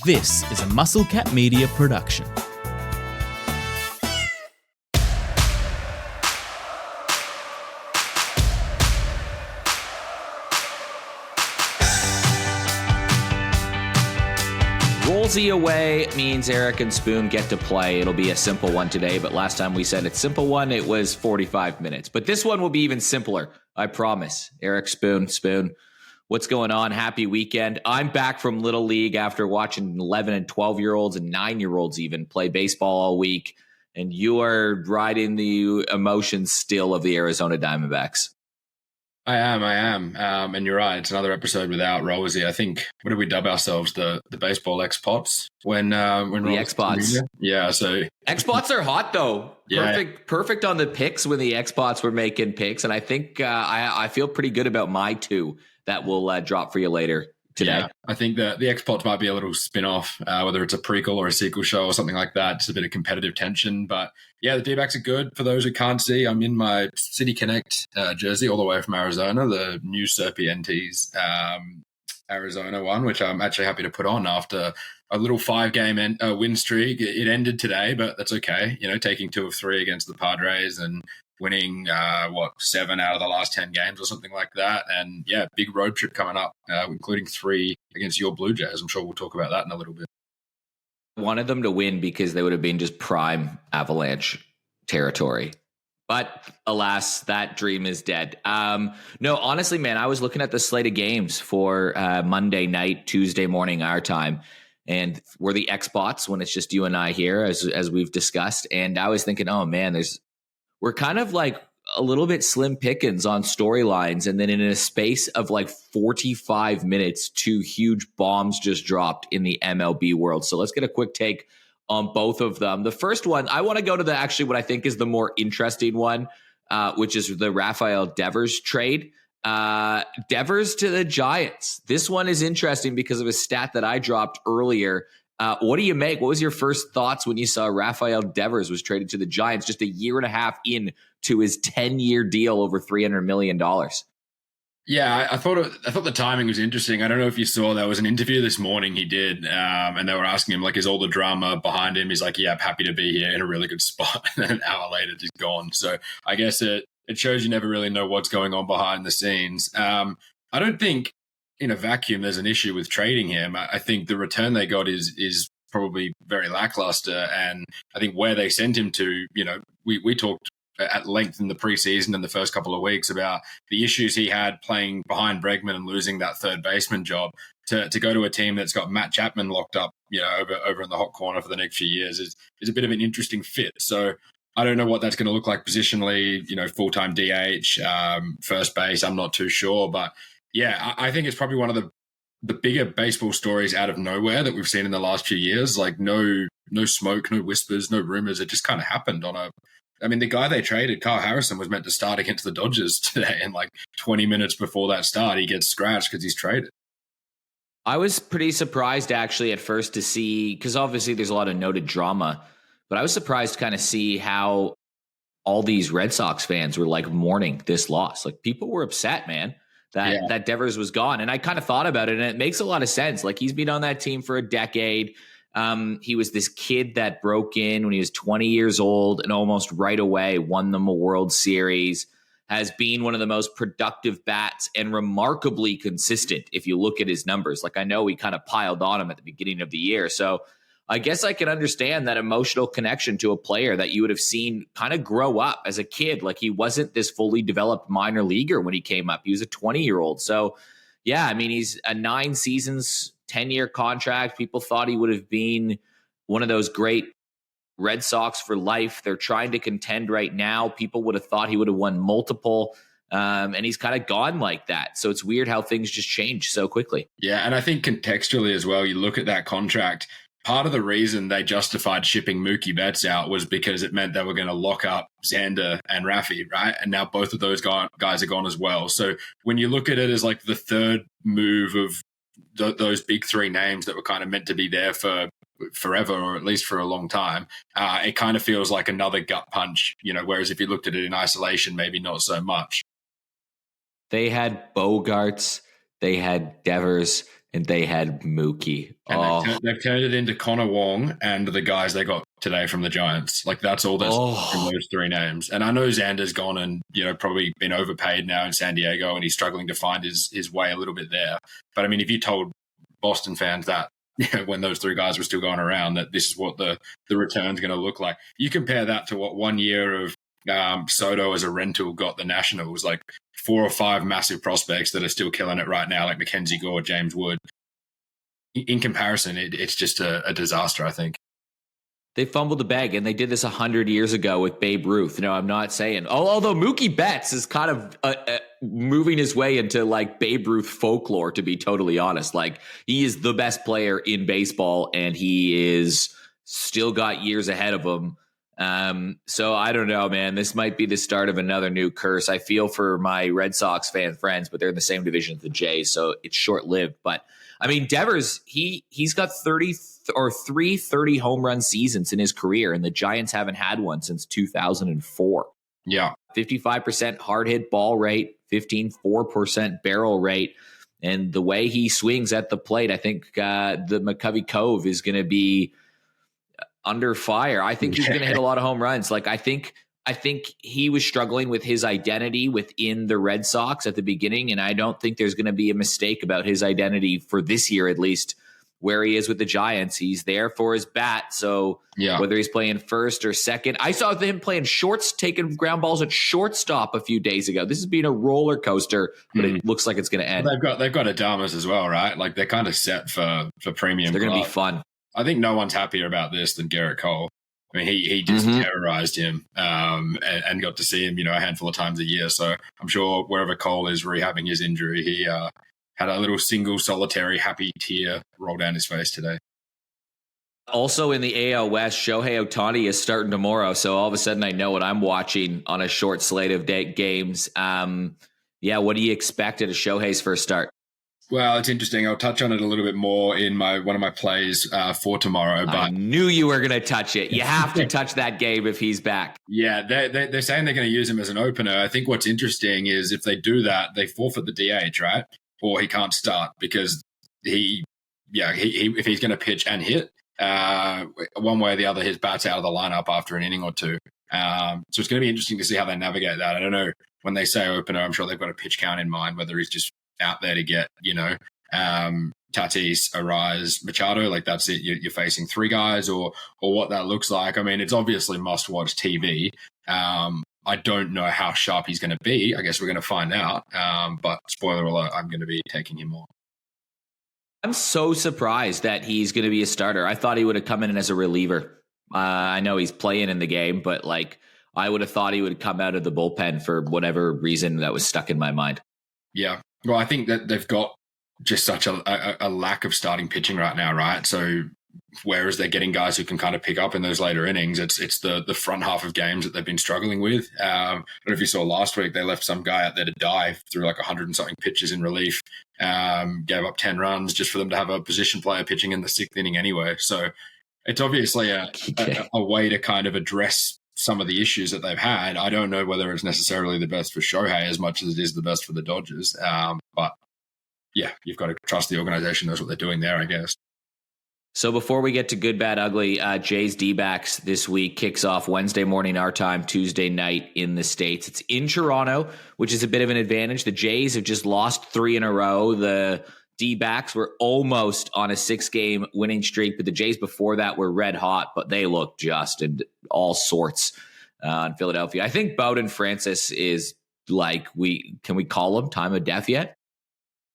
This is a Muscle Cat Media production. Rolsey away means Eric and Spoon get to play. It'll be a simple one today, but last time we said it's simple one, it was 45 minutes. But this one will be even simpler, I promise. Eric, Spoon, what's going on? Happy weekend. I'm back from Little League after watching 11 and 12-year-olds and 9-year-olds even play baseball all week, and you are riding the emotions still of the Arizona Diamondbacks. I am. And you're right. It's another episode without Rolsey. I think, what did we dub ourselves? The baseball Expats? When the Expats. Yeah, so. Expats are hot, though. Yeah. Perfect on the picks when the Expats were making picks. And I think I feel pretty good about my two that will drop for you later today. Yeah, I think that the Expats might be a little spin-off, whether it's a prequel or a sequel show or something like that. Just a bit of competitive tension. But yeah, the D-backs are good. For those who can't see, I'm in my City Connect jersey all the way from Arizona, the new Serpientes Arizona one, which I'm actually happy to put on after a little 5-game win streak. It ended today, but that's okay. You know, taking 2 of 3 against the Padres and winning, 7 out of the last 10 games or something like that. And yeah, big road trip coming up, including 3 against your Blue Jays. I'm sure we'll talk about that in a little bit. I wanted them to win because they would have been just prime Avalanche territory. But alas, that dream is dead. No, honestly, man, I was looking at the slate of games for Monday night, Tuesday morning, our time. And we're the Xbots when it's just you and I here, as we've discussed. And I was thinking, oh, man, we're kind of like a little bit slim pickings on storylines. And then in a space of like 45 minutes, 2 huge bombs just dropped in the MLB world. So let's get a quick take on both of them. The first one, I want to go to what I think is the more interesting one, which is the Rafael Devers trade. Devers to the Giants. This one is interesting because of a stat that I dropped earlier. What do you make? What was your first thoughts when you saw Rafael Devers was traded to the Giants just a year and a half in to his 10-year deal over $300 million? Yeah, I thought the timing was interesting. I don't know if you saw, there was an interview this morning he did, and they were asking him, like, is all the drama behind him? He's like, yeah, I'm happy to be here in a really good spot. And then an hour later, he's gone. So I guess it shows you never really know what's going on behind the scenes. I don't think in a vacuum there's an issue with trading him. I think the return they got is probably very lackluster. And I think where they sent him to, you know, we talked at length in the preseason and the first couple of weeks about the issues he had playing behind Bregman and losing that third baseman job. To go to a team that's got Matt Chapman locked up, you know, over in the hot corner for the next few years is a bit of an interesting fit. So I don't know what that's going to look like positionally, you know, full-time DH, first base, I'm not too sure. But yeah, I think it's probably one of the bigger baseball stories out of nowhere that we've seen in the last few years. Like no smoke, no whispers, no rumors. It just kind of happened the guy they traded, Kyle Harrison, was meant to start against the Dodgers today. And like 20 minutes before that start, he gets scratched because he's traded. I was pretty surprised actually at first to see, because obviously there's a lot of noted drama, but I was surprised to kind of see how all these Red Sox fans were like mourning this loss. Like people were upset, man, that Devers was gone. And I kind of thought about it, and it makes a lot of sense. Like he's been on that team for a decade. He was this kid that broke in when he was 20 years old and almost right away won them a World Series, has been one of the most productive bats and remarkably consistent if you look at his numbers. Like I know we kind of piled on him at the beginning of the year. So I guess I can understand that emotional connection to a player that you would have seen kind of grow up as a kid. Like he wasn't this fully developed minor leaguer when he came up. He was a 20-year-old. So yeah, I mean, he's a 9 seasons, 10-year contract. People thought he would have been one of those great Red Sox for life. They're trying to contend right now. People would have thought he would have won multiple, and he's kind of gone like that. So it's weird how things just change so quickly. Yeah, and I think contextually as well, you look at that contract, part of the reason they justified shipping Mookie Betts out was because it meant they were going to lock up Xander and Rafi, right? And now both of those guys are gone as well. So when you look at it as like the third move of those big 3 names that were kind of meant to be there for forever, or at least for a long time, it kind of feels like another gut punch, you know, whereas if you looked at it in isolation, maybe not so much. They had Bogarts, they had Devers, And they had Mookie. And they've turned it into Connor Wong and the guys they got today from the Giants. Like, that's all there's from those three names. And I know Xander's gone and, probably been overpaid now in San Diego, and he's struggling to find his way a little bit there. But I mean, if you told Boston fans that when those three guys were still going around, that this is what the return's going to look like, you compare that to what 1 year of Soto as a rental got the Nationals, like 4 or 5 massive prospects that are still killing it right now, like Mackenzie Gore, James Wood. In comparison, it's just a disaster, I think. They fumbled the bag, and they did this 100 years ago with Babe Ruth. No, I'm not saying. Although Mookie Betts is kind of moving his way into like Babe Ruth folklore, to be totally honest. Like, he is the best player in baseball, and he is still got years ahead of him. So I don't know, man. This might be the start of another new curse. I feel for my Red Sox fan friends, but they're in the same division as the Jays, so it's short-lived. But I mean, Devers, he's got 3 30 home run seasons in his career, and the Giants haven't had one since 2004. Yeah. 55% hard hit ball rate, 4% barrel rate. And the way he swings at the plate, I think the McCovey Cove is going to be under fire. I think he's going to hit a lot of home runs. Like, I think he was struggling with his identity within the Red Sox at the beginning, and I don't think there's going to be a mistake about his identity for this year, at least, where he is with the Giants. He's there for his bat, so whether he's playing first or second. I saw him playing taking ground balls at shortstop a few days ago. This has been a roller coaster, but it looks like it's going to end. They've got Adames as well, right? Like, they're kind of set for premium. They're going to be fun. I think no one's happier about this than Garrett Cole. I mean, he just terrorized him and got to see him, a handful of times a year. So I'm sure wherever Cole is rehabbing his injury, he had a little single solitary happy tear roll down his face today. Also in the AL West, Shohei Ohtani is starting tomorrow. So all of a sudden I know what I'm watching on a short slate of games. What do you expect at a Shohei's first start? Well, it's interesting. I'll touch on it a little bit more in one of my plays for tomorrow. But I knew you were going to touch it. You have to touch that game if he's back. Yeah, they're saying they're going to use him as an opener. I think what's interesting is if they do that, they forfeit the DH, right? Or he can't start because if he's going to pitch and hit, one way or the other, his bat's out of the lineup after an inning or two. So it's going to be interesting to see how they navigate that. I don't know. When they say opener, I'm sure they've got a pitch count in mind, whether he's just out there to get, Tatis, Arise, Machado, like that's it. You're facing 3 guys or what that looks like. I mean, it's obviously must-watch TV. I don't know how sharp he's going to be. I guess we're going to find out. But spoiler alert, I'm going to be taking him on. I'm so surprised that he's going to be a starter. I thought he would have come in as a reliever. I know he's playing in the game, but I would have thought he would come out of the bullpen for whatever reason that was stuck in my mind. Yeah. Well, I think that they've got just such a lack of starting pitching right now, right? So whereas they're getting guys who can kind of pick up in those later innings, it's the front half of games that they've been struggling with. I don't know if you saw last week, they left some guy out there to die through like 100 and something pitches in relief, gave up 10 runs just for them to have a position player pitching in the 6th inning anyway. So it's obviously a way to kind of address some of the issues that they've had. I don't know whether it's necessarily the best for Shohei as much as it is the best for the Dodgers. But yeah, you've got to trust the organization knows what they're doing there, I guess. So before we get to good, bad, ugly, Jays D-backs this week kicks off Wednesday morning our time, Tuesday night in the States. It's in Toronto, which is a bit of an advantage. The Jays have just lost 3 in a row. The D-backs were almost on a 6-game winning streak, but the Jays before that were red hot, but they looked just in all sorts in Philadelphia. I think Bowden Francis is can we call him time of death yet?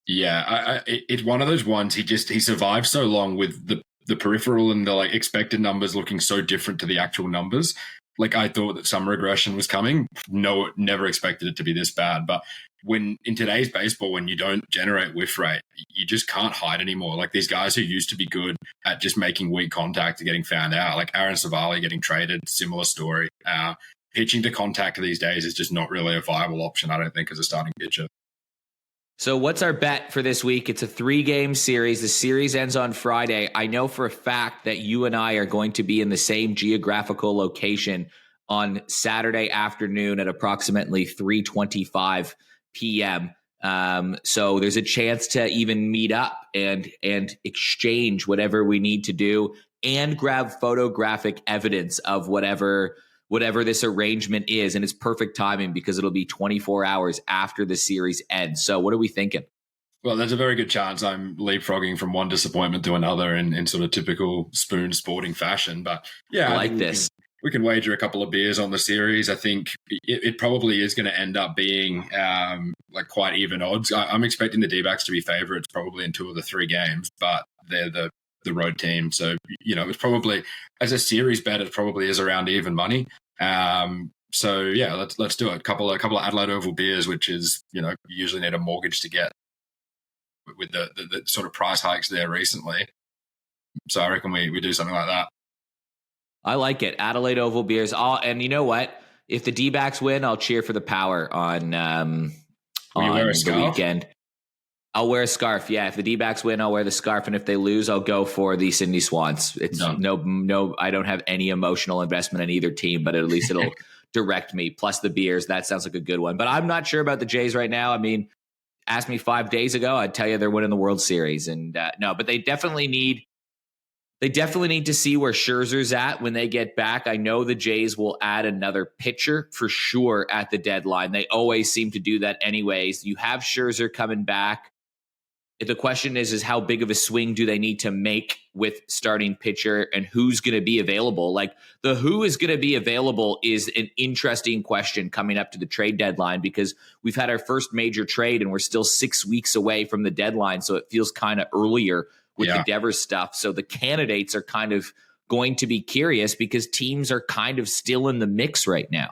Yeah, it's one of those ones. He survived so long with the peripheral and the expected numbers looking so different to the actual numbers. I thought that some regression was coming. No, never expected it to be this bad. But in today's baseball, when you don't generate whiff rate, you just can't hide anymore. These guys who used to be good at just making weak contact are getting found out. Like Aaron Savali getting traded, similar story. Pitching to contact these days is just not really a viable option, I don't think, as a starting pitcher. So what's our bet for this week? It's a 3-game series. The series ends on Friday. I know for a fact that you and I are going to be in the same geographical location on Saturday afternoon at approximately 3:25 p.m. So there's a chance to even meet up and exchange whatever we need to do and grab photographic evidence of whatever this arrangement is. And it's perfect timing because it'll be 24 hours after the series ends. So what are we thinking? Well, there's a very good chance I'm leapfrogging from one disappointment to another in sort of typical Spoon sporting fashion. But yeah, I like this. We can wager a couple of beers on the series. I think it probably is going to end up being like quite even odds. I'm expecting the D-backs to be favourites probably in 2 of the 3 games, but they're the road team. So, it's probably, as a series bet, it probably is around even money. So yeah, let's do it. A couple of Adelaide Oval beers, which is, you usually need a mortgage to get with the sort of price hikes there recently. So I reckon we do something like that. I like it. Adelaide Oval beers. And you know what? If the D-backs win, I'll cheer for the Power on the weekend. I'll wear a scarf. Yeah, if the D-backs win, I'll wear the scarf, and if they lose, I'll go for the Sydney Swans. It's no. I don't have any emotional investment in either team, but at least it'll direct me. Plus the beers. That sounds like a good one. But I'm not sure about the Jays right now. I mean, ask me 5 days ago, I'd tell you they're winning the World Series, and no, but they definitely need to see where Scherzer's at when they get back. I know the Jays will add another pitcher for sure at the deadline. They always seem to do that anyways. You have Scherzer coming back. The question is how big of a swing do they need to make with starting pitcher and who's going to be available? Like the who is going to be available is an interesting question coming up to the trade deadline because we've had our first major trade and we're still 6 weeks away from the deadline. So it feels kind of earlier with the Devers stuff. So the candidates are kind of going to be curious because teams are kind of still in the mix right now.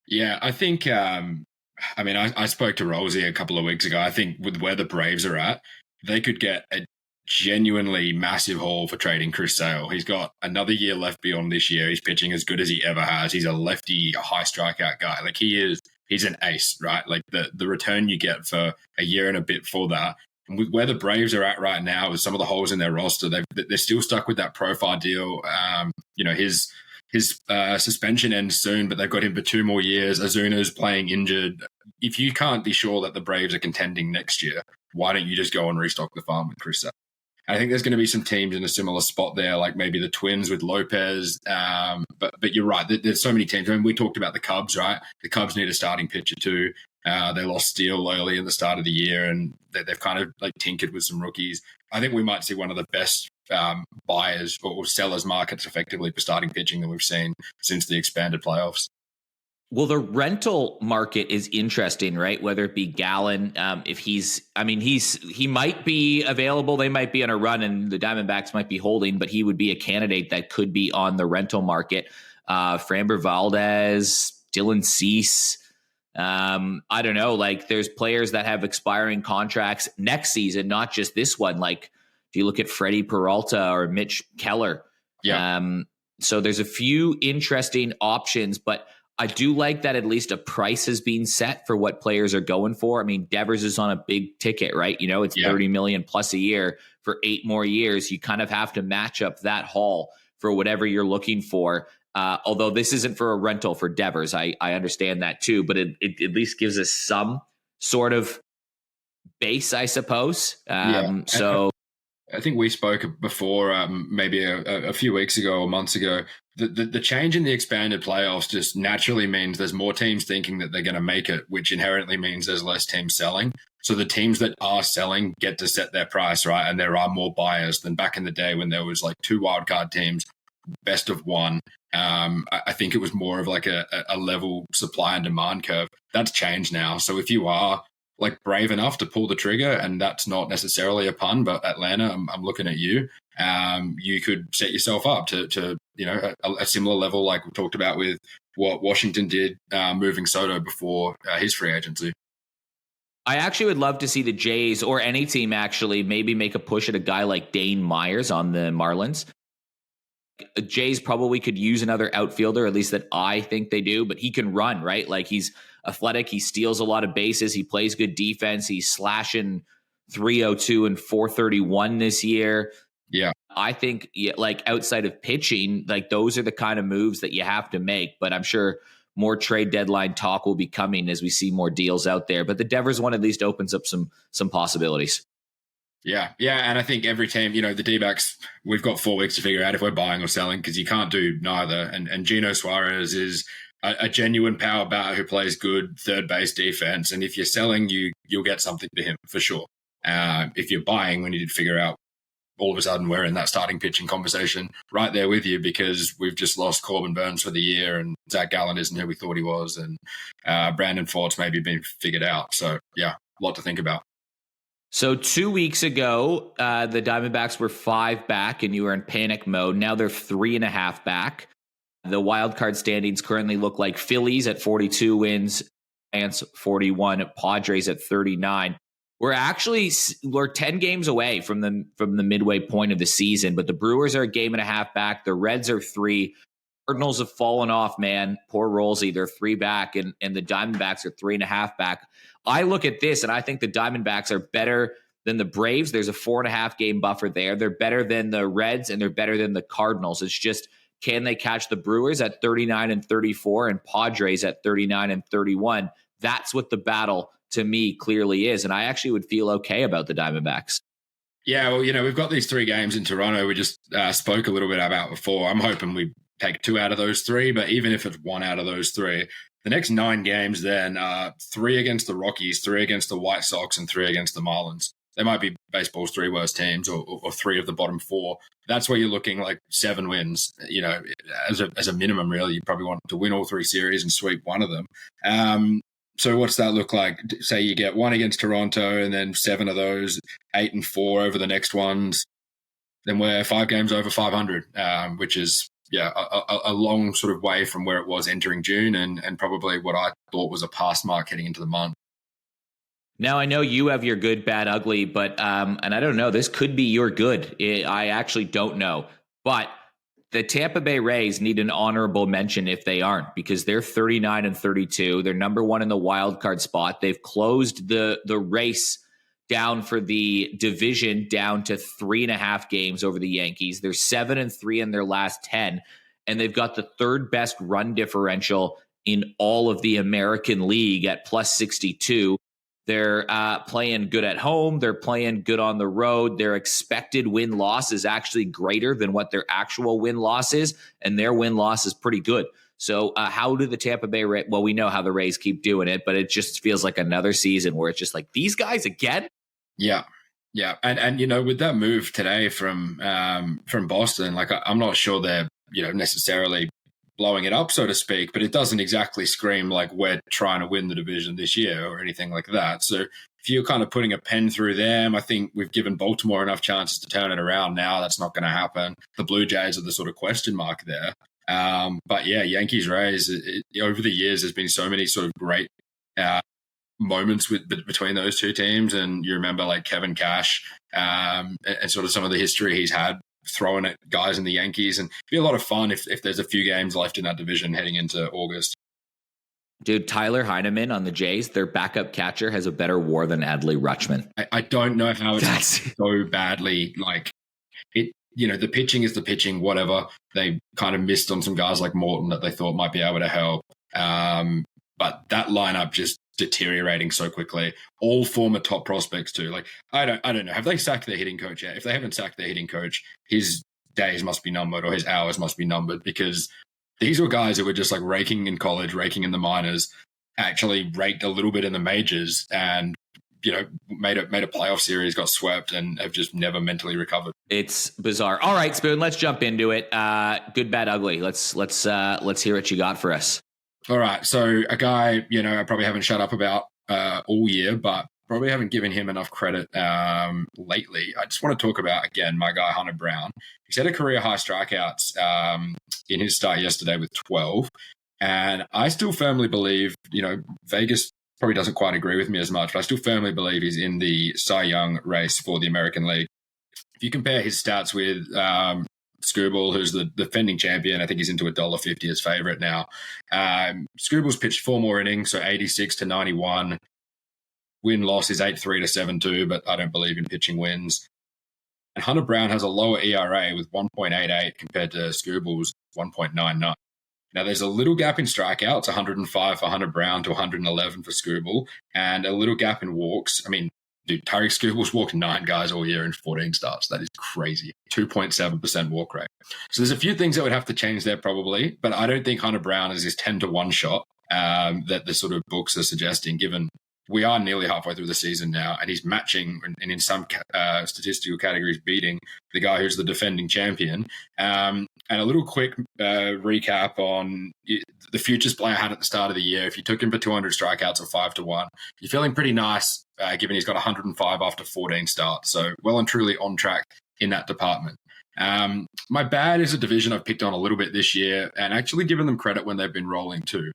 Yeah, I think, I spoke to Rolsey a couple of weeks ago. I think with where the Braves are at, they could get a genuinely massive haul for trading Chris Sale. He's got another year left beyond this year. He's pitching as good as he ever has. He's a lefty, a high strikeout guy. Like he's an ace, right? Like the return you get for a year and a bit for that. And with where the Braves are at right now, with some of the holes in their roster, they're still stuck with that profile deal. His suspension ends soon, but they've got him for 2 more years. Azuna's playing injured. If you can't be sure that the Braves are contending next year, why don't you just go and restock the farm with Chris Sale? I think there's going to be some teams in a similar spot there, like maybe the Twins with Lopez. But you're right. There's so many teams. I mean, we talked about the Cubs, right? The Cubs need a starting pitcher too. They lost Steele early in the start of the year, and they've kind of like tinkered with some rookies. I think we might see one of the best buyers or sellers markets effectively for starting pitching that we've seen since the expanded playoffs. Well, the rental market is interesting, right? Whether it be Gallen, if he might be available. They might be on a run and the Diamondbacks might be holding, but he would be a candidate that could be on the rental market. Framber Valdez, Dylan Cease. I don't know. Like there's players that have expiring contracts next season, not just this one. Like if you look at Freddie Peralta or Mitch Keller. Yeah. So there's a few interesting options, but I do like that at least a price has been set for what players are going for. I mean, Devers is on a big ticket, right? It's $30 million plus a year for 8 more years. You kind of have to match up that haul for whatever you're looking for. Although this isn't for a rental for Devers. I understand that too, but it at least gives us some sort of base, I suppose. So I think we spoke before, maybe a few weeks ago or months ago. The change in the expanded playoffs just naturally means there's more teams thinking that they're going to make it, which inherently means there's less teams selling. So the teams that are selling get to set their price, right? And there are more buyers than back in the day when there was like 2 wildcard teams, best of 1. I think it was more of like a level supply and demand curve. That's changed now. So if you are like brave enough to pull the trigger, and that's not necessarily a pun, but Atlanta, I'm looking at you. You could set yourself up to a similar level like we talked about with what Washington did moving Soto before his free agency. I actually would love to see the Jays or any team actually maybe make a push at a guy like Dane Myers on the Marlins. Jays probably could use another outfielder, at least that I think they do, but he can run, right? Like he's athletic. He steals a lot of bases. He plays good defense. He's slashing 302 and 431 this year. Yeah. I think like outside of pitching, like those are the kind of moves that you have to make, but I'm sure more trade deadline talk will be coming as we see more deals out there. But the Devers one at least opens up some possibilities. Yeah. And I think every team, the D-backs, we've got 4 weeks to figure out if we're buying or selling because you can't do neither. And Gino Suarez is a genuine power batter who plays good third base defense. And if you're selling, you'll get something to him for sure. If you're buying, we need to figure out all of a sudden we're in that starting pitching conversation right there with you because we've just lost Corbin Burns for the year and Zach Gallen isn't who we thought he was. And Brandon Fort's maybe been figured out. So, yeah, a lot to think about. So 2 weeks ago, the Diamondbacks were 5 back and you were in panic mode. Now they're 3.5 back. The wildcard standings currently look like Phillies at 42 wins, Giants 41, Padres at 39. We're 10 games away from the midway point of the season, but the Brewers are a game and a half back. The Reds are 3. Cardinals have fallen off, man. Poor Rolsey, they're 3 back, and the Diamondbacks are 3.5 back. I look at this, and I think the Diamondbacks are better than the Braves. There's a 4.5 game buffer there. They're better than the Reds, and they're better than the Cardinals. It's just, can they catch the Brewers at 39 and 34 and Padres at 39 and 31? That's what the battle, to me, clearly is, and I actually would feel okay about the Diamondbacks. Yeah, well, we've got these 3 games in Toronto we just spoke a little bit about before. I'm hoping we take 2 out of those 3, but even if it's 1 out of those 3, the next 9 games then 3 against the Rockies, 3 against the White Sox, and 3 against the Marlins. They might be baseball's 3 worst teams or 3 of the bottom 4. That's where you're looking like 7 wins, as a minimum, really. You probably want to win all 3 series and sweep one of them. So what's that look like? Say you get 1 against Toronto and then 7 of those, 8 and 4 over the next ones. Then we're 5 games over 500, which is, a long sort of way from where it was entering June and probably what I thought was a pass mark heading into the month. Now, I know you have your good, bad, ugly, but, and I don't know, this could be your good. I actually don't know. But the Tampa Bay Rays need an honorable mention if they aren't, because they're 39 and 32. They're number 1 in the wild card spot. They've closed the race down for the division down to 3.5 games over the Yankees. They're 7 and 3 in their last 10, and they've got the 3rd best run differential in all of the American League at plus 62. They're playing good at home. They're playing good on the road. Their expected win-loss is actually greater than what their actual win-loss is, and their win-loss is pretty good. So how do the Tampa Bay Rays – well, we know how the Rays keep doing it, but it just feels like another season where it's just like, these guys again? Yeah. And with that move today from Boston, like I'm not sure they're, necessarily blowing it up, so to speak, but it doesn't exactly scream like we're trying to win the division this year or anything like that. So if you're kind of putting a pen through them, I think we've given Baltimore enough chances to turn it around now. That's not going to happen. The Blue Jays are the sort of question mark there. But yeah, Yankees Rays, over the years, there's been so many sort of great moments between those 2 teams. And you remember like Kevin Cash and sort of some of the history he's had throwing at guys in the Yankees, and it'd be a lot of fun if there's a few games left in that division heading into August. Dude, Tyler Heineman on the Jays, their backup catcher, has a better WAR than Adley Rutschman. I don't know how it's so badly. Like it, the pitching is the pitching. Whatever, they kind of missed on some guys like Morton that they thought might be able to help. But that lineup just deteriorating so quickly. All former top prospects too. Like I don't know. Have they sacked their hitting coach yet? If they haven't sacked their hitting coach, his days must be numbered or his hours must be numbered, because these were guys that were just like raking in college, raking in the minors, actually raked a little bit in the majors, and made a playoff series, got swept, and have just never mentally recovered. It's bizarre. All right, Spoon, let's jump into it. Good, bad, ugly. Let's hear what you got for us. All right. So a guy, I probably haven't shut up about all year, but probably haven't given him enough credit lately. I just want to talk about, again, my guy, Hunter Brown. He's had a career-high strikeouts in his start yesterday with 12. And I still firmly believe, Vegas probably doesn't quite agree with me as much, but I still firmly believe he's in the Cy Young race for the American League. If you compare his stats with Skubal, who's the defending champion, I think he's into $1.50 his favorite now. Skubal's pitched 4 more innings, so 86 to 91. Win-loss is 8-3 to 7-2, but I don't believe in pitching wins. And Hunter Brown has a lower ERA with 1.88 compared to Skubal's 1.99. Now, there's a little gap in strikeouts, 105 for Hunter Brown to 111 for Skubal, and a little gap in walks. I mean, dude, Tariq Skubal's walked 9 guys all year in 14 starts. That is crazy. 2.7% walk rate. So there's a few things that would have to change there probably, but I don't think Hunter Brown is his 10-1 shot that the sort of books are suggesting, given we are nearly halfway through the season now, and he's matching and in some statistical categories beating the guy who's the defending champion. And a little quick recap on the futures player had at the start of the year. If you took him for 200 strikeouts or 5-1, you're feeling pretty nice, given he's got 105 after 14 starts. So well and truly on track in that department. My bad is a division I've picked on a little bit this year, and actually given them credit when they've been rolling too.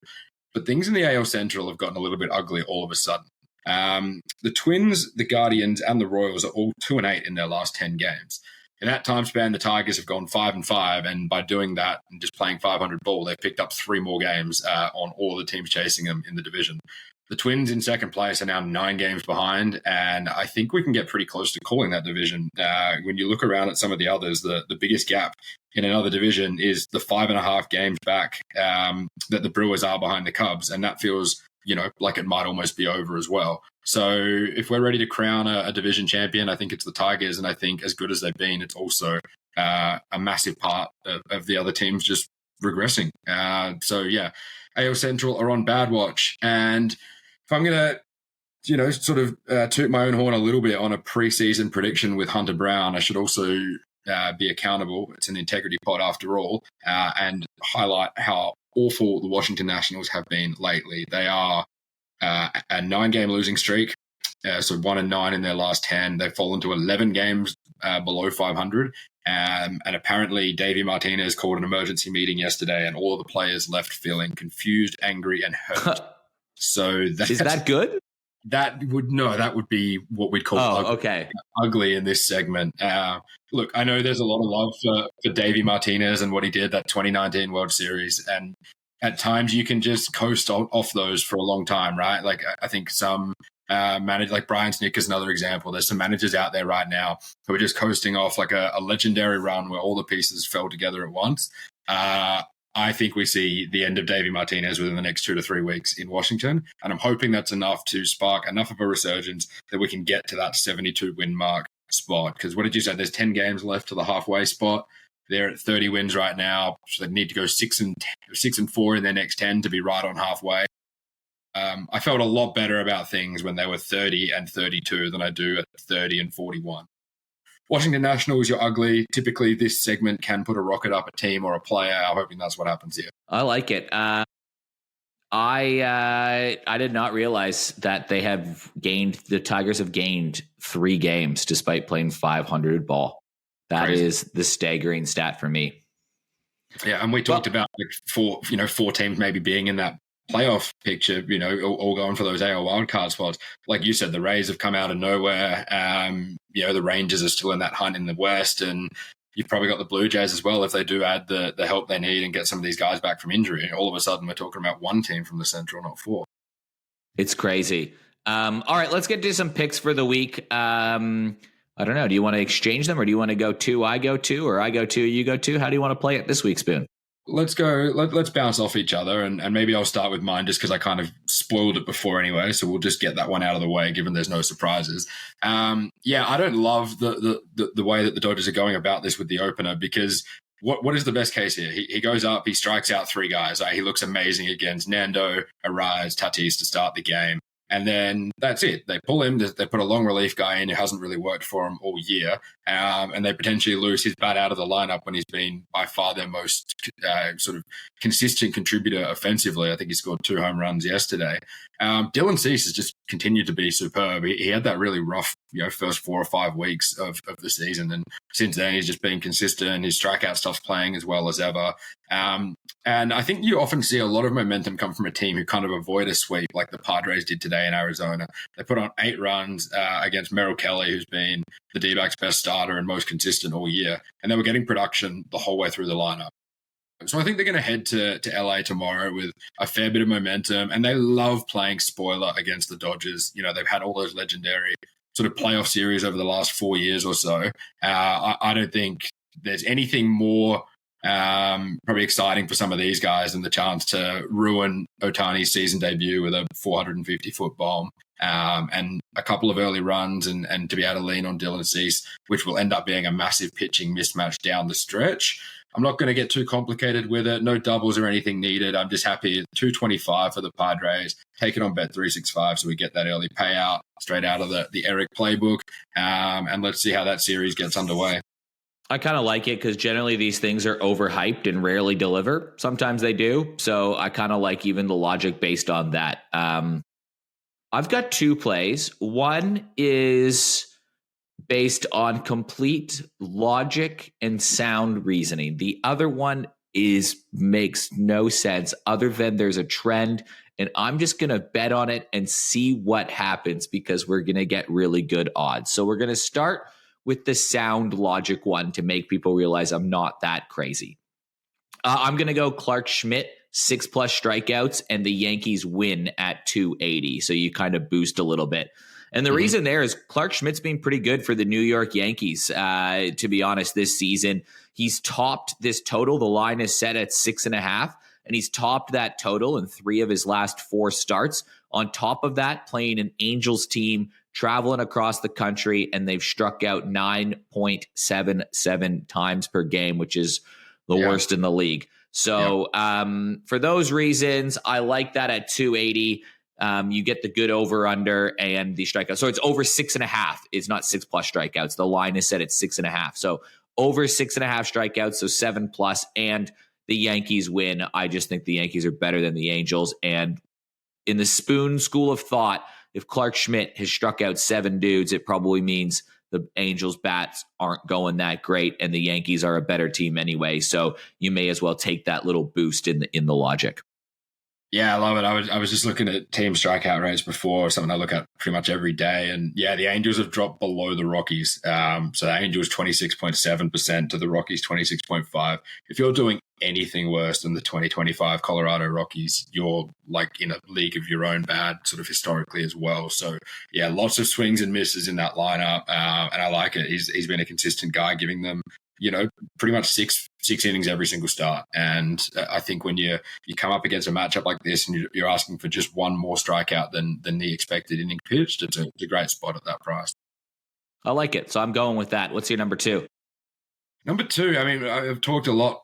But things in the AL Central have gotten a little bit ugly all of a sudden. The Twins, the Guardians, and the Royals are all 2-8 in their last 10 games. In that time span, the Tigers have gone 5-5, and by doing that and just playing 500 ball, they've picked up 3 more games on all the teams chasing them in the division. The Twins in second place are now 9 games behind, and I think we can get pretty close to calling that division. When you look around at some of the others, the biggest gap in another division is the 5.5 games back that the Brewers are behind the Cubs, and that feels, like it might almost be over as well. So if we're ready to crown a division champion, I think it's the Tigers, and I think as good as they've been, it's also a massive part of the other teams just regressing. So yeah, AL Central are on bad watch, and if I'm going to, sort of toot my own horn a little bit on a preseason prediction with Hunter Brown, I should also be accountable. It's an integrity pod after all, and highlight how awful the Washington Nationals have been lately. They are a 9-game losing streak, so 1-9 in their last 10. They've fallen to 11 games below 500. And apparently Davey Martinez called an emergency meeting yesterday, and all of the players left feeling confused, angry, and hurt. So is that good? That would be what we'd call ugly in this segment. Look, I know there's a lot of love for Davey Martinez and what he did that 2019 World Series, and at times you can just coast off those for a long time, right? Like I think some managers, like Brian Snick is another example. There's some managers out there right now who are just coasting off like a legendary run where all the pieces fell together at once. I think we see the end of Davey Martinez within the next 2 to 3 weeks in Washington, and I'm hoping that's enough to spark enough of a resurgence that we can get to that 72 win mark spot. Because what did you say? There's 10 games left to the halfway spot. They're at 30 wins right now, so they need to go 6-4 in their next 10 to be right on halfway. I felt a lot better about things when they were 30 and 32 than I do at 30 and 41. Washington Nationals, you're ugly. Typically, this segment can put a rocket up a team or a player. I'm hoping that's what happens here. I like it. I did not realize that the Tigers have gained 3 games despite playing 500 ball. That Crazy. Is the staggering stat for me. Yeah, and we talked about like 4 teams maybe being in that playoff picture, all going for those AL wildcard spots. Like you said, the Rays have come out of nowhere. The Rangers are still in that hunt in the West, and you've probably got the Blue Jays as well if they do add the help they need and get some of these guys back from injury. And all of a sudden, we're talking about 1 team from the Central, not 4. It's crazy. All right, let's get to some picks for the week. I don't know. Do you want to exchange them, or do you want to go 2, I go 2, or I go 2, you go 2? How do you want to play it this week, Spoon? Let's go. Let's bounce off each other, and maybe I'll start with mine just because I kind of spoiled it before anyway. So we'll just get that one out of the way, given there's no surprises. I don't love the way that the Dodgers are going about this with the opener, because what is the best case here? He goes up, he strikes out 3 guys. He looks amazing against Nando, Arraez, Tatis to start the game. And then that's it. They pull him. They put a long relief guy in who hasn't really worked for him all year. And they potentially lose his bat out of the lineup when he's been by far their most sort of consistent contributor offensively. I think he scored 2 home runs yesterday. Dylan Cease has just continued to be superb. He had that really rough, first 4 or 5 weeks of the season. And since then, he's just been consistent. His strikeout stuff's playing as well as ever. And I think you often see a lot of momentum come from a team who kind of avoid a sweep like the Padres did today in Arizona. They put on 8 runs against Merrill Kelly, who's been the D-backs' best starter and most consistent all year. And they were getting production the whole way through the lineup. So I think they're going to head to LA tomorrow with a fair bit of momentum. And they love playing spoiler against the Dodgers. They've had all those legendary sort of playoff series over the last 4 years or so. I don't think there's anything more Probably exciting for some of these guys and the chance to ruin Ohtani's season debut with a 450-foot bomb. And a couple of early runs and to be able to lean on Dylan Cease, which will end up being a massive pitching mismatch down the stretch. I'm not going to get too complicated with it. No doubles or anything needed. I'm just happy at 225 for the Padres. Take it on Bet365 so we get that early payout straight out of the Eric playbook. And let's see how that series gets underway. I kind of like it because generally these things are overhyped and rarely deliver. Sometimes they do. So I kind of like even the logic based on that. I've got two plays. One is based on complete logic and sound reasoning. The other one makes no sense other than there's a trend, and I'm just going to bet on it and see what happens because we're going to get really good odds. So we're going to start with the sound logic one to make people realize I'm not that crazy. I'm going to go Clark Schmidt, 6+ strikeouts, and the Yankees win at 280. So you kind of boost a little bit. And the reason there is Clark Schmidt's been pretty good for the New York Yankees, to be honest, this season. He's topped this total. The line is set at 6.5, and he's topped that total in 3 of his last 4 starts. On top of that, playing an Angels team, traveling across the country, and they've struck out 9.77 times per game, which is the worst in the league. So for those reasons, I like that at 280. You get the good over under and the strikeout. So it's over 6.5. It's not 6+ strikeouts. The line is set at 6.5. So over 6.5 strikeouts. So 7+, and the Yankees win. I just think the Yankees are better than the Angels. And in the Spoon school of thought, if Clark Schmidt has struck out 7 dudes, it probably means the Angels bats aren't going that great and the Yankees are a better team anyway. So you may as well take that little boost in the logic. Yeah, I love it. I was just looking at team strikeout rates before, something I look at pretty much every day. And yeah, the Angels have dropped below the Rockies. So the Angels 26.7% to the Rockies 26.5. If you're doing anything worse than the 2025 Colorado Rockies, you're like in a league of your own bad sort of historically as well. So yeah, lots of swings and misses in that lineup. And I like it. He's been a consistent guy, giving them, pretty much six innings every single start. And I think when you come up against a matchup like this and you're asking for just one more strikeout than the expected inning pitched, it's a great spot at that price. I like it. So I'm going with that. What's your number 2? Number 2, I mean, I've talked a lot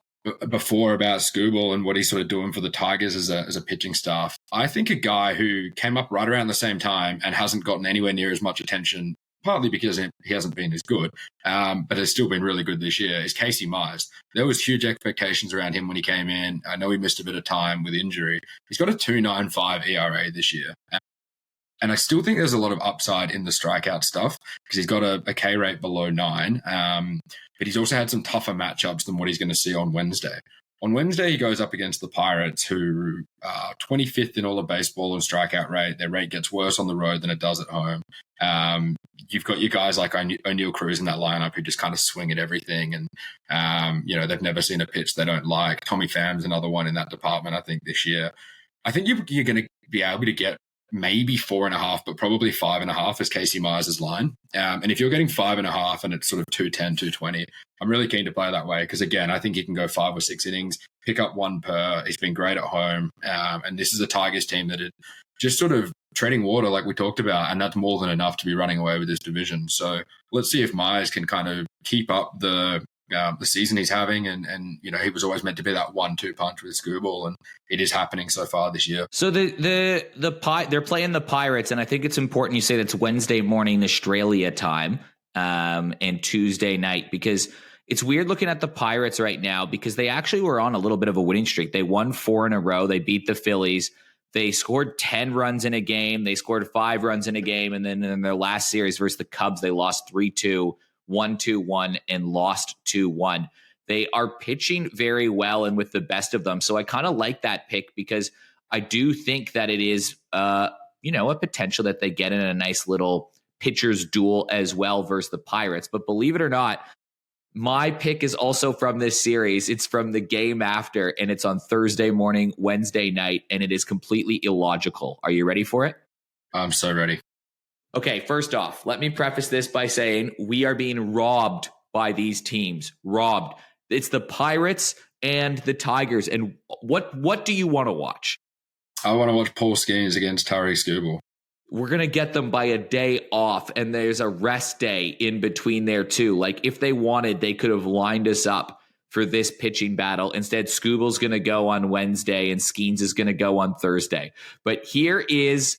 before about Skubal and what he's sort of doing for the Tigers as a pitching staff. I think a guy who came up right around the same time and hasn't gotten anywhere near as much attention, partly because he hasn't been as good, but has still been really good this year, is Casey Mize. There was huge expectations around him when he came in. I know he missed a bit of time with injury. He's got a 2.95 ERA this year. And I still think there's a lot of upside in the strikeout stuff because he's got a K rate below 9. But he's also had some tougher matchups than what he's going to see on Wednesday. On Wednesday, he goes up against the Pirates, who are 25th in all of baseball in strikeout rate. Their rate gets worse on the road than it does at home. You've got your guys like O'Neill Cruz in that lineup who just kind of swing at everything. And, they've never seen a pitch they don't like. Tommy Pham's another one in that department, I think, this year. I think you're going to be able to get maybe 4.5, but probably 5.5 as Casey Mize's line. And if you're getting 5.5 and it's sort of 210, 220, I'm really keen to play that way because, again, I think you can go 5 or 6 innings, pick up 1 per. He's been great at home. And this is a Tigers team that is just sort of treading water like we talked about, and that's more than enough to be running away with this division. So let's see if Mize can kind of keep up the season he's having, and he was always meant to be that 1-2 punch with Skubal, and it is happening so far this year. So they're playing the Pirates, and I think it's important you say that's Wednesday morning Australia time, and Tuesday night, because it's weird looking at the Pirates right now because they actually were on a little bit of a winning streak. They won 4 in a row. They beat the Phillies. They scored 10 runs in a game. They scored 5 runs in a game, and then in their last series versus the Cubs, they lost 3-2. 1-2-1 and lost 2-1. They are pitching very well and with the best of them. So I kind of like that pick because I do think that it is, a potential that they get in a nice little pitcher's duel as well versus the Pirates. But believe it or not, my pick is also from this series. It's from the game after, and it's on Thursday morning, Wednesday night, and it is completely illogical. Are you ready for it? I'm so ready. Okay, first off, let me preface this by saying we are being robbed by these teams. Robbed. It's the Pirates and the Tigers. And what do you want to watch? I want to watch Paul Skeens against Tariq Skubal. We're going to get them by a day off, and there's a rest day in between there too. Like if they wanted, they could have lined us up for this pitching battle. Instead, Skubal's going to go on Wednesday and Skeens is going to go on Thursday. But here is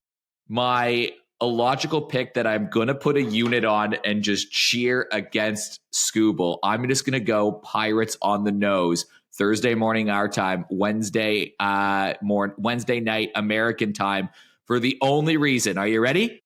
my illogical pick that I'm going to put a unit on and just cheer against Skubal. I'm just going to go Pirates on the nose. Thursday morning our time, Wednesday night American time, for the only reason. Are you ready?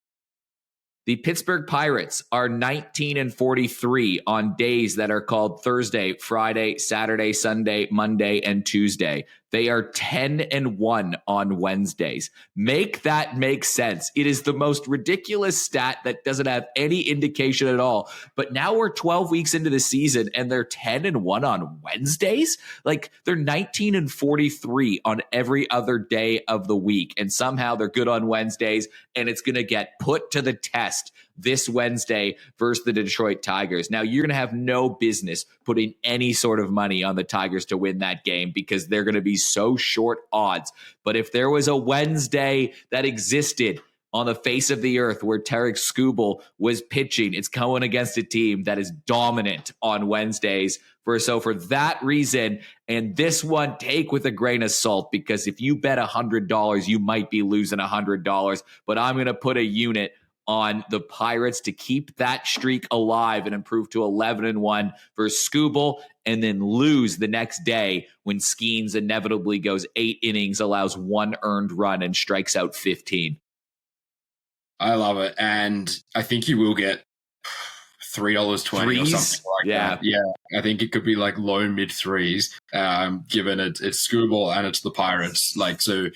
The Pittsburgh Pirates are 19-43 on days that are called Thursday, Friday, Saturday, Sunday, Monday, and Tuesday. They are 10-1 on Wednesdays. Make that make sense. It is the most ridiculous stat that doesn't have any indication at all. But now we're 12 weeks into the season and they're 10-1 on Wednesdays? Like they're 19-43 on every other day of the week. And somehow they're good on Wednesdays, and it's going to get put to the test this Wednesday versus the Detroit Tigers. Now, you're going to have no business putting any sort of money on the Tigers to win that game because they're going to be so short odds. But if there was a Wednesday that existed on the face of the earth where Tariq Skubal was pitching, it's going against a team that is dominant on Wednesdays. So for that reason, and this one, take with a grain of salt, because if you bet $100, you might be losing $100. But I'm going to put a unit on the Pirates to keep that streak alive and improve to 11-1 versus Skubal, and then lose the next day when Skeens inevitably goes 8 innings, allows 1 earned run, and strikes out 15. I love it. And I think you will get $3.20 or something like that. Yeah. I think it could be like low mid threes, given it's Skubal and it's the Pirates. Like, so,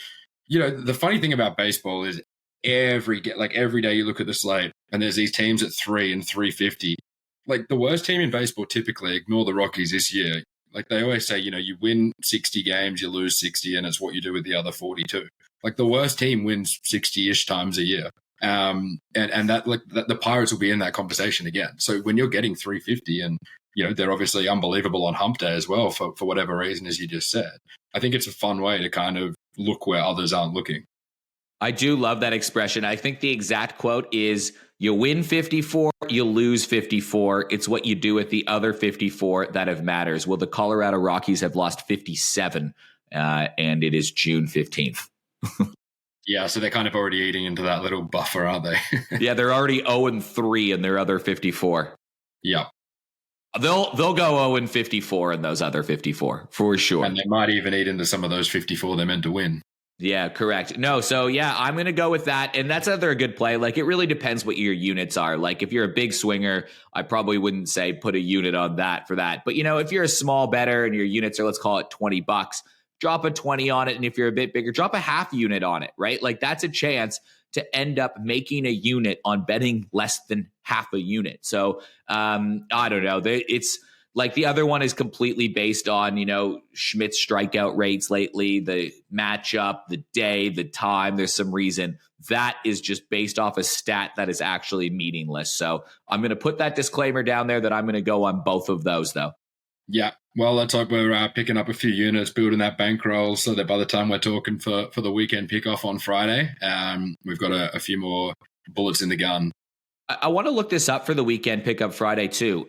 you know, the funny thing about baseball is every day you look at the slate and there's these teams at 3 and 350. Like the worst team in baseball, typically, ignore the Rockies this year. Like they always say, you know, you win 60 games, you lose 60, and it's what you do with the other 42. Like the worst team wins 60-ish times a year. And that, like the Pirates will be in that conversation again. So when you're getting 350, and you know they're obviously unbelievable on hump day as well for whatever reason, as you just said, I think it's a fun way to kind of look where others aren't looking. I do love that expression. I think the exact quote is, you win 54, you lose 54. It's what you do with the other 54 that matters. Well, the Colorado Rockies have lost 57, and it is June 15th. Yeah, so they're kind of already eating into that little buffer, aren't they? Yeah, they're already 0-3 in their other 54. Yeah. They'll go 0-54 in those other 54, for sure. And they might even eat into some of those 54 they're meant to win. Yeah, correct. No, so yeah, I'm going to go with that. And that's another good play. Like, it really depends what your units are. Like, if you're a big swinger, I probably wouldn't say put a unit on that for that. But, you know, if you're a small bettor and your units are, let's call it $20, drop a 20 on it. And if you're a bit bigger, drop a half unit on it, right? Like, that's a chance to end up making a unit on betting less than half a unit. So, I don't know. It's like the other one is completely based on, you know, Schmidt's strikeout rates lately, the matchup, the day, the time. There's some reason. That is just based off a stat that is actually meaningless. So I'm going to put that disclaimer down there that I'm going to go on both of those, though. Yeah. Well, let's hope we're picking up a few units, building that bankroll so that by the time we're talking for the weekend pickoff on Friday, we've got a few more bullets in the gun. I want to look this up for the weekend pickup Friday, too.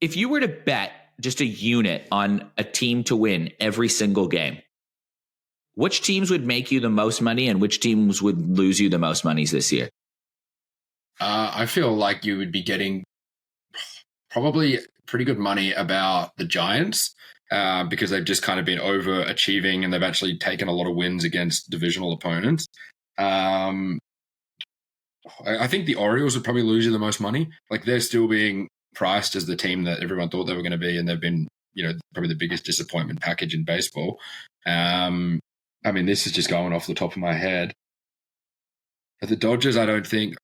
If you were to bet just a unit on a team to win every single game, which teams would make you the most money and which teams would lose you the most money this year? I feel like you would be getting probably pretty good money about the Giants because they've just kind of been overachieving and they've actually taken a lot of wins against divisional opponents. I think the Orioles would probably lose you the most money. Like, they're still being priced as the team that everyone thought they were going to be, and they've been, you know, probably the biggest disappointment package in baseball. I mean, this is just going off the top of my head. But the Dodgers, I think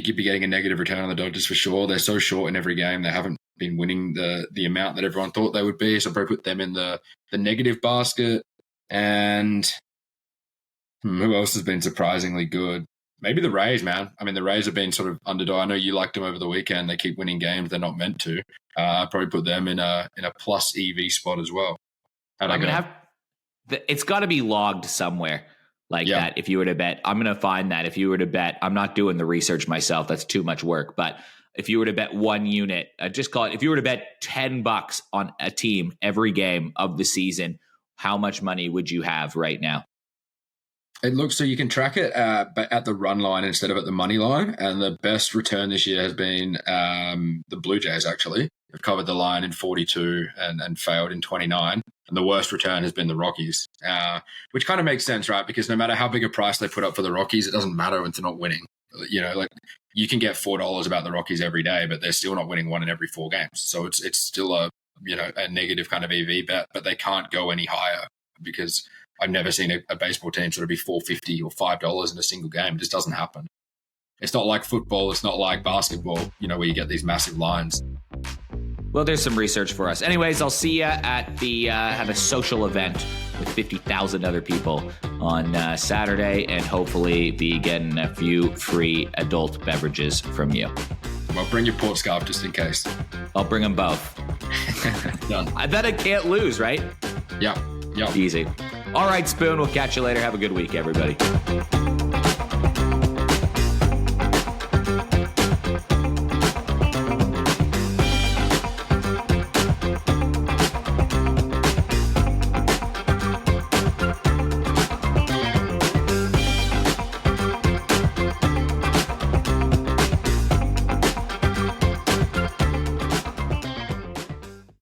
you'd be getting a negative return on the Dodgers for sure. They're so short in every game. They haven't been winning the amount that everyone thought they would be. So I'll probably put them in the negative basket. And who else has been surprisingly good? Maybe the Rays, man. I mean, the Rays have been sort of underdog. I know you liked them over the weekend. They keep winning games they're not meant to. I'd probably put them in a plus EV spot as well. It's got to be logged somewhere like that. If you were to bet, I'm going to find that. If you were to bet, I'm not doing the research myself. That's too much work. But if you were to bet one unit, just call it, if you were to bet $10 on a team every game of the season, how much money would you have right now? It looks so you can track it but at the run line instead of at the money line. And the best return this year has been the Blue Jays, actually. They've covered the line in 42 and failed in 29. And the worst return has been the Rockies, which kind of makes sense, right? Because no matter how big a price they put up for the Rockies, it doesn't matter when they're not winning. You know, like you can get $4 about the Rockies every day, but they're still not winning one in every 4 games. So it's still a negative kind of EV bet, but they can't go any higher because I've never seen a baseball team sort of be $4.50 or $5 in a single game. It just doesn't happen. It's not like football. It's not like basketball, where you get these massive lines. Well, there's some research for us. Anyways, I'll see you at a social event with 50,000 other people on Saturday, and hopefully be getting a few free adult beverages from you. Well, bring your port scarf just in case. I'll bring them both. Done. I bet I can't lose, right? Yeah. Easy. All right, Spoon. We'll catch you later. Have a good week, everybody.